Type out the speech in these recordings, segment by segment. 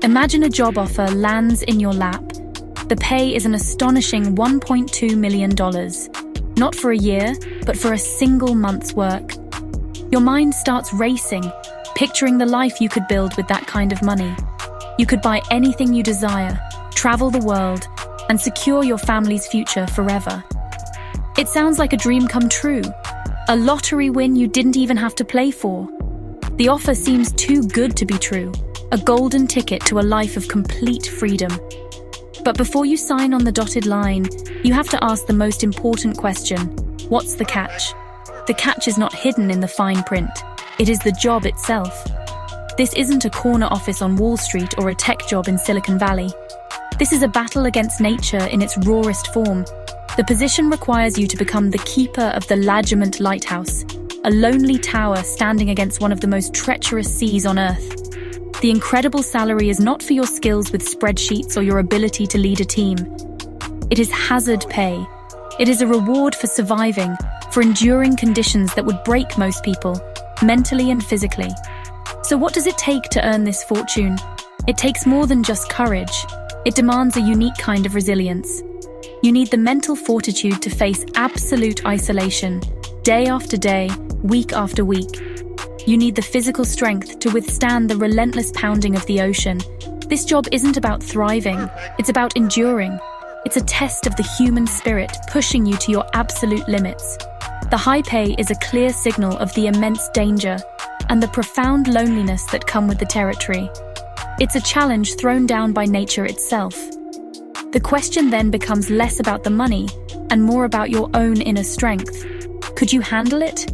Imagine a job offer lands in your lap. The pay is an astonishing $1.2 million. Not for a year, but for a single month's work. Your mind starts racing, picturing the life you could build with that kind of money. You could buy anything you desire, travel the world, and secure your family's future forever. It sounds like a dream come true, a lottery win you didn't even have to play for. The offer seems too good to be true, a golden ticket to a life of complete freedom. But before you sign on the dotted line, you have to ask the most important question: what's the catch? The catch is not hidden in the fine print. It is the job itself. This isn't a corner office on Wall Street or a tech job in Silicon Valley. This is a battle against nature in its rawest form. The position requires you to become the keeper of the Lagement Lighthouse, a lonely tower standing against one of the most treacherous seas on Earth. The incredible salary is not for your skills with spreadsheets or your ability to lead a team. It is hazard pay. It is a reward for surviving, for enduring conditions that would break most people, mentally and physically. So what does it take to earn this fortune? It takes more than just courage. It demands a unique kind of resilience. You need the mental fortitude to face absolute isolation, day after day, week after week. You need the physical strength to withstand the relentless pounding of the ocean. This job isn't about thriving, it's about enduring. It's a test of the human spirit, pushing you to your absolute limits. The high pay is a clear signal of the immense danger and the profound loneliness that come with the territory. It's a challenge thrown down by nature itself. The question then becomes less about the money and more about your own inner strength. Could you handle it?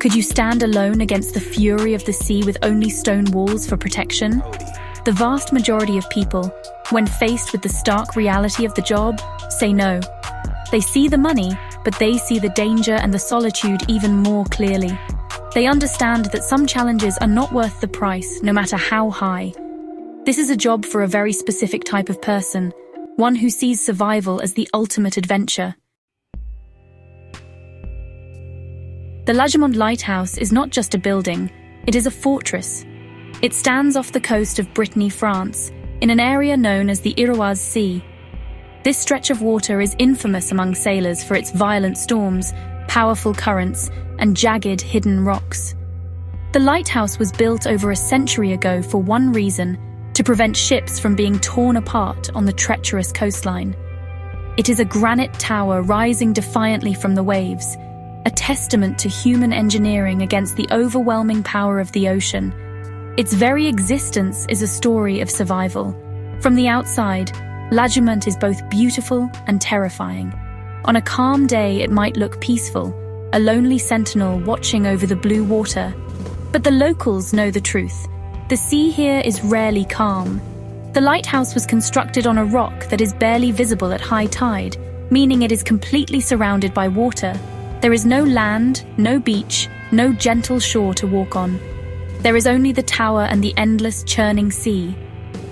Could you stand alone against the fury of the sea with only stone walls for protection? The vast majority of people, when faced with the stark reality of the job, say no. They see the money, but they see the danger and the solitude even more clearly. They understand that some challenges are not worth the price, no matter how high. This is a job for a very specific type of person, one who sees survival as the ultimate adventure. The Lagement Lighthouse is not just a building, it is a fortress. It stands off the coast of Brittany, France, in an area known as the Iroise Sea. This stretch of water is infamous among sailors for its violent storms, powerful currents, and jagged, hidden rocks. The lighthouse was built over a century ago for one reason: to prevent ships from being torn apart on the treacherous coastline. It is a granite tower rising defiantly from the waves, a testament to human engineering against the overwhelming power of the ocean. Its very existence is a story of survival. From the outside, Lagement is both beautiful and terrifying. On a calm day, it might look peaceful, a lonely sentinel watching over the blue water. But the locals know the truth. The sea here is rarely calm. The lighthouse was constructed on a rock that is barely visible at high tide, meaning it is completely surrounded by water. There is no land, no beach, no gentle shore to walk on. There is only the tower and the endless churning sea.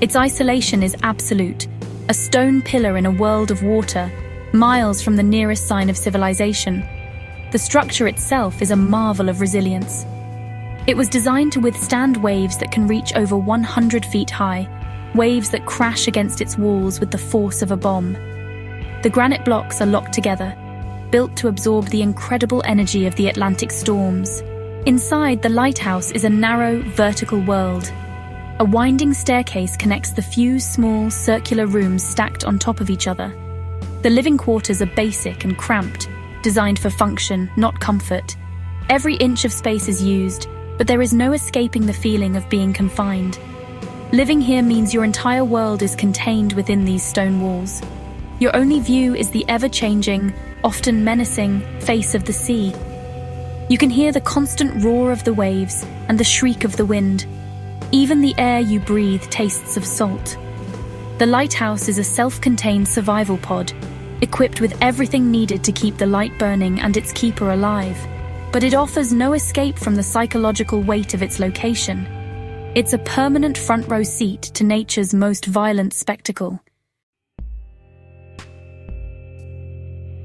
Its isolation is absolute, a stone pillar in a world of water, miles from the nearest sign of civilization. The structure itself is a marvel of resilience. It was designed to withstand waves that can reach over 100 feet high, waves that crash against its walls with the force of a bomb. The granite blocks are locked together, built to absorb the incredible energy of the Atlantic storms. Inside, the lighthouse is a narrow, vertical world. A winding staircase connects the few small, circular rooms stacked on top of each other. The living quarters are basic and cramped, designed for function, not comfort. Every inch of space is used, but there is no escaping the feeling of being confined. Living here means your entire world is contained within these stone walls. Your only view is the ever-changing, often menacing, face of the sea. You can hear the constant roar of the waves and the shriek of the wind. Even the air you breathe tastes of salt. The lighthouse is a self-contained survival pod, equipped with everything needed to keep the light burning and its keeper alive. But it offers no escape from the psychological weight of its location. It's a permanent front-row seat to nature's most violent spectacle.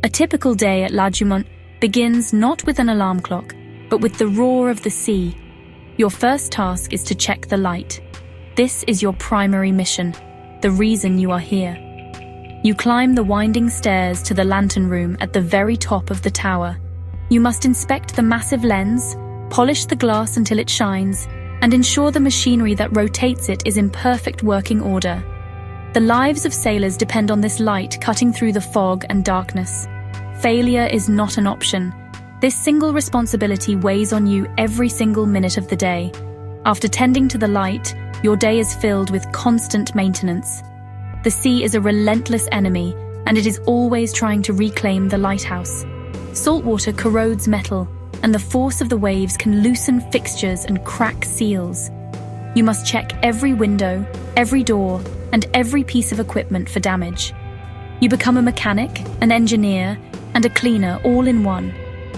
A typical day at Lagement begins not with an alarm clock, but with the roar of the sea. Your first task is to check the light. This is your primary mission, the reason you are here. You climb the winding stairs to the lantern room at the very top of the tower. You must inspect the massive lens, polish the glass until it shines, and ensure the machinery that rotates it is in perfect working order. The lives of sailors depend on this light cutting through the fog and darkness. Failure is not an option. This single responsibility weighs on you every single minute of the day. After tending to the light, your day is filled with constant maintenance. The sea is a relentless enemy, and it is always trying to reclaim the lighthouse. Salt water corrodes metal, and the force of the waves can loosen fixtures and crack seals. You must check every window, every door, and every piece of equipment for damage. You become a mechanic, an engineer, and a cleaner all in one.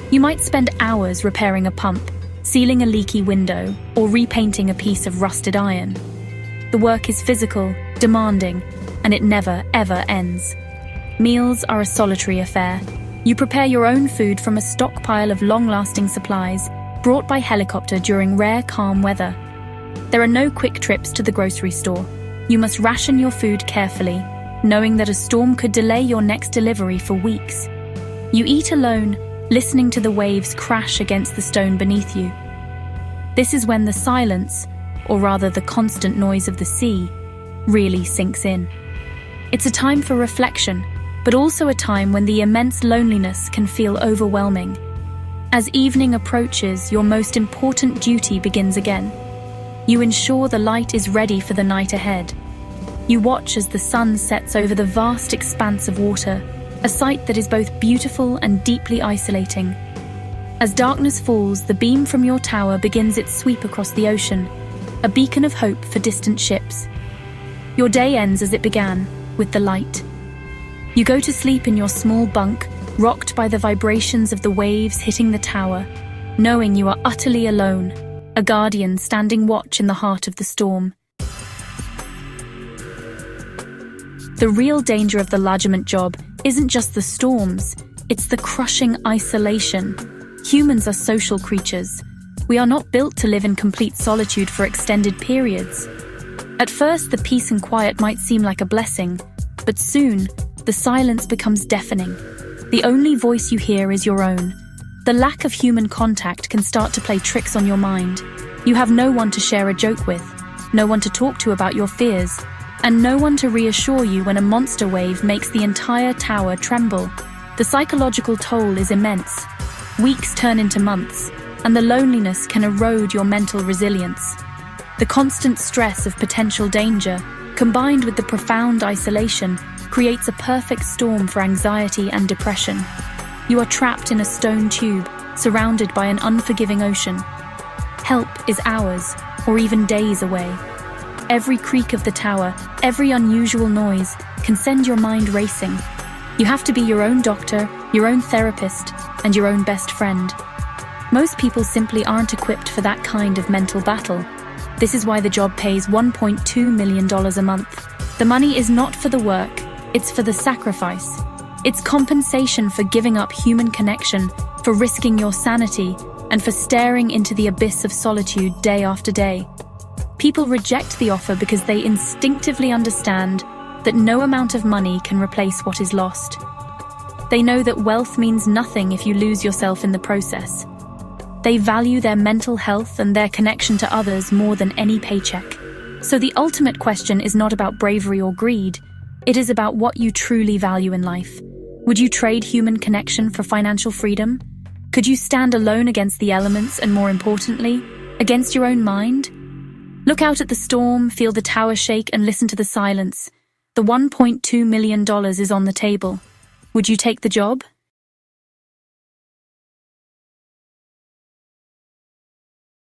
You might spend hours repairing a pump, sealing a leaky window, or repainting a piece of rusted iron. The work is physical, demanding, and it never, ever ends. Meals are a solitary affair. You prepare your own food from a stockpile of long-lasting supplies brought by helicopter during rare calm weather. There are no quick trips to the grocery store. You must ration your food carefully, knowing that a storm could delay your next delivery for weeks. You eat alone, listening to the waves crash against the stone beneath you. This is when the silence, or rather the constant noise of the sea, really sinks in. It's a time for reflection, but also a time when the immense loneliness can feel overwhelming. As evening approaches, your most important duty begins again. You ensure the light is ready for the night ahead. You watch as the sun sets over the vast expanse of water, a sight that is both beautiful and deeply isolating. As darkness falls, the beam from your tower begins its sweep across the ocean, a beacon of hope for distant ships. Your day ends as it began, with the light. You go to sleep in your small bunk, rocked by the vibrations of the waves hitting the tower, knowing you are utterly alone, a guardian standing watch in the heart of the storm. The real danger of the lodgement job isn't just the storms, it's the crushing isolation. Humans are social creatures. We are not built to live in complete solitude for extended periods. At first, the peace and quiet might seem like a blessing, but soon, the silence becomes deafening. The only voice you hear is your own. The lack of human contact can start to play tricks on your mind. You have no one to share a joke with, no one to talk to about your fears, and no one to reassure you when a monster wave makes the entire tower tremble. The psychological toll is immense. Weeks turn into months, and the loneliness can erode your mental resilience. The constant stress of potential danger, combined with the profound isolation, creates a perfect storm for anxiety and depression. You are trapped in a stone tube, surrounded by an unforgiving ocean. Help is hours, or even days away. Every creak of the tower, every unusual noise, can send your mind racing. You have to be your own doctor, your own therapist, and your own best friend. Most people simply aren't equipped for that kind of mental battle. This is why the job pays $1.2 million a month. The money is not for the work, it's for the sacrifice. It's compensation for giving up human connection, for risking your sanity, and for staring into the abyss of solitude day after day. People reject the offer because they instinctively understand that no amount of money can replace what is lost. They know that wealth means nothing if you lose yourself in the process. They value their mental health and their connection to others more than any paycheck. So the ultimate question is not about bravery or greed. It is about what you truly value in life. Would you trade human connection for financial freedom? Could you stand alone against the elements and, more importantly, against your own mind? Look out at the storm, feel the tower shake, and listen to the silence. The $1.2 million is on the table. Would you take the job?